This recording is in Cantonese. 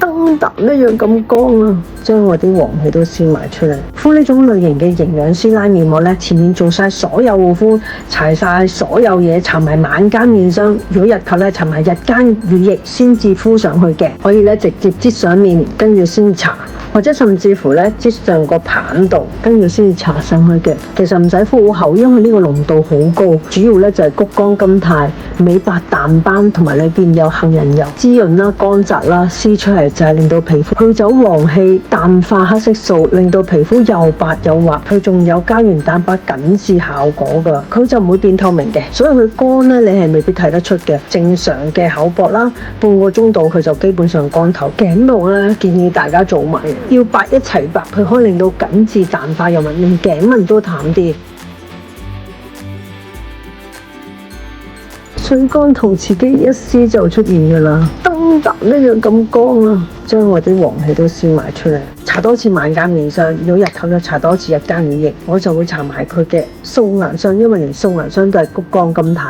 燈膽一樣咁光啊！將我啲黃氣都燒埋出嚟。敷呢種類型嘅營養師拉面膜咧，前面做晒所有護膚，搽晒所有嘢，搽埋晚間面霜。如果日頭咧，搽埋日間乳液先至敷上去嘅，可以咧直接擠上面，跟住先搽。或者甚至乎咧，擠上個棒度，跟住先至搽上去嘅。其實唔使敷好厚，因為呢個濃度好高。主要咧就係谷胱甘肽、美白淡斑，同埋裏邊有杏仁油，滋潤啦、乾澤啦，撕出嚟就係令到皮膚去走黃氣、淡化黑色素，令到皮膚又白又滑。佢仲有膠原蛋白緊緻效果㗎，佢就唔會變透明嘅，所以佢乾咧你係未必睇得出嘅。正常嘅厚薄啦，半個鐘度佢就基本上乾透。頸毛咧建議大家做埋。要白一齊白，佢可以令到緊緻淡化，又令頸紋都淡啲。水乾陶瓷肌一撕就出現㗎啦，燈膽一樣咁光啊！將我啲黃氣都燒埋出嚟。搽多次晚間面霜，如果日頭就搽多次日間乳液，我就會搽埋佢嘅素顏霜，因為連素顏霜都係谷胱甘肽。